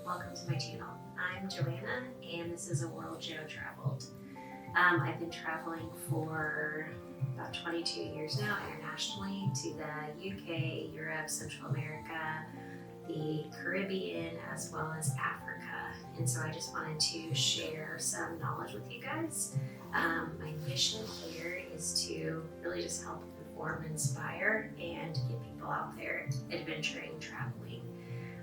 welcome to my channel. I'm Joanna and this is A World Joe Traveled. I've been traveling for about 22 years now internationally to the UK, Europe, Central America, the Caribbean, as well as Africa. And so I just wanted to share some knowledge with you guys. My mission here is to really just help inform, inspire, and get people out there adventuring, traveling.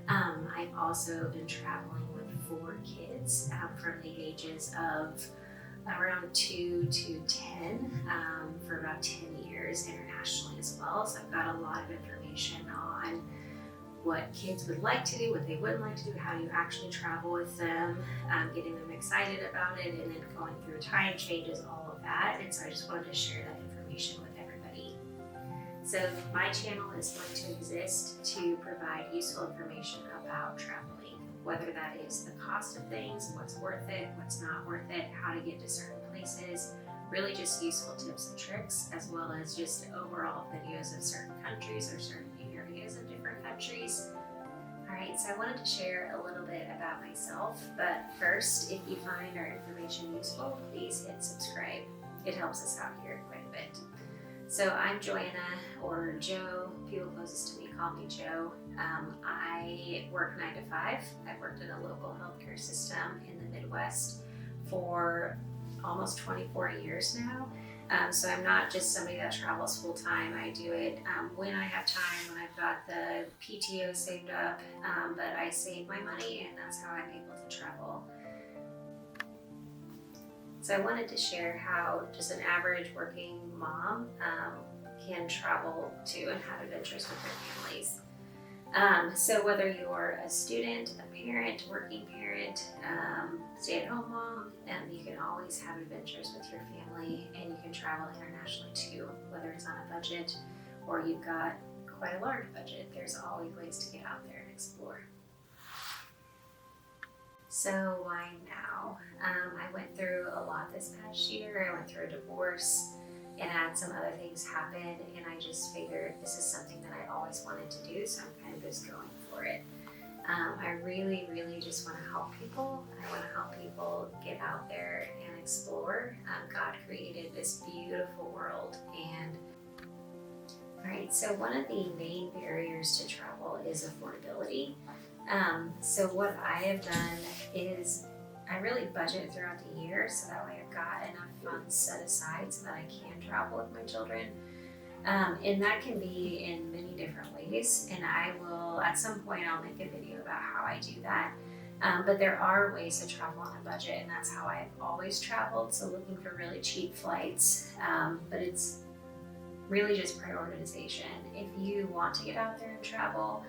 I've also been traveling with 4 kids from the ages of around 2 to 10 for about 10 years internationally as well. So I've got a lot of information on what kids would like to do, what they wouldn't like to do, how you actually travel with them, getting them excited about it, and then going through time changes, all of that. And so I just wanted to share that information with everybody. So my channel is going to exist to provide useful information about traveling, whether that is the cost of things, what's worth it, what's not worth it, how to get to certain places, really just useful tips and tricks, as well as just overall videos of certain countries or certain areas of different countries. Alright, so I wanted to share a little bit about myself, but first, if you find our information useful, please hit subscribe. It helps us out here quite a bit. So I'm Joanna, or Joe. People closest to me call me Joe. I work 9 to 5. I've worked in a local healthcare system in the Midwest for almost 24 years now. So I'm not just somebody that travels full time. I do it when I have time, when I've got the PTO saved up, but I save my money and that's how I'm able to travel. So I wanted to share how just an average working mom can travel to and have adventures with their families. So whether you're a student, a parent, working parent, stay-at-home mom, you can always have adventures with your family, and you can travel internationally too, whether it's on a budget or you've got quite a large budget. There's always ways to get out there and explore. So why now? I went through a lot this past year. I went through a divorce and had some other things happen, and I just figured this is something that I always wanted to do, so I'm kind of just going for it. I really just want to help people. I want to help people get out there and explore. God created this beautiful world, and alright, so one of the main barriers to travel is affordability. So what I have done is I really budget throughout the year so that way I've got enough funds set aside so that I can travel with my children. And that can be in many different ways, and I will, at some point I'll make a video about how I do that. But there are ways to travel on a budget, and that's how I've always traveled, so looking for really cheap flights. But it's really just prioritization. If you want to get out there and travel,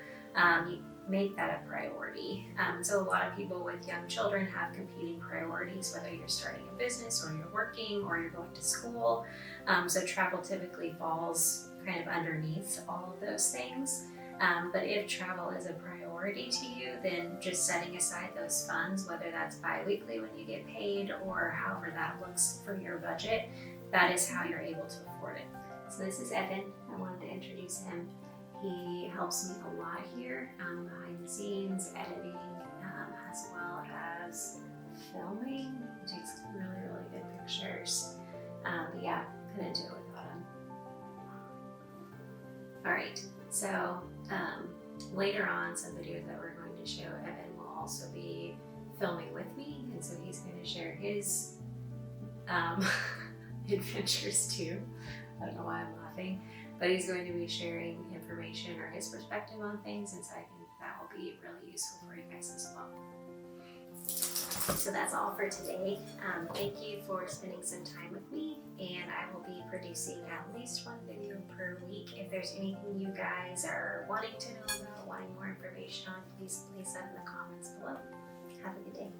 you make that a priority. So a lot of people with young children have competing priorities, whether you're starting a business or you're working or you're going to school. So travel typically falls kind of underneath all of those things. But if travel is a priority to you, then just setting aside those funds, whether that's bi-weekly when you get paid or however that looks for your budget, that is how you're able to afford it. So this is Evan. I wanted to introduce him. He helps me a lot here, behind the scenes, editing, as well as filming. He takes really good pictures. But yeah, couldn't do it without him. Alright, so later on, some videos that we're going to show, Evan will also be filming with me, and so he's going to share his adventures too. I don't know why I'm laughing. But he's going to be sharing information or his perspective on things, and so I think that will be really useful for you guys as well. So that's all for today. Thank you for spending some time with me, and I will be producing at least one video per week. If there's anything you guys are wanting to know about, wanting more information on, please leave that in the comments below. Have a good day.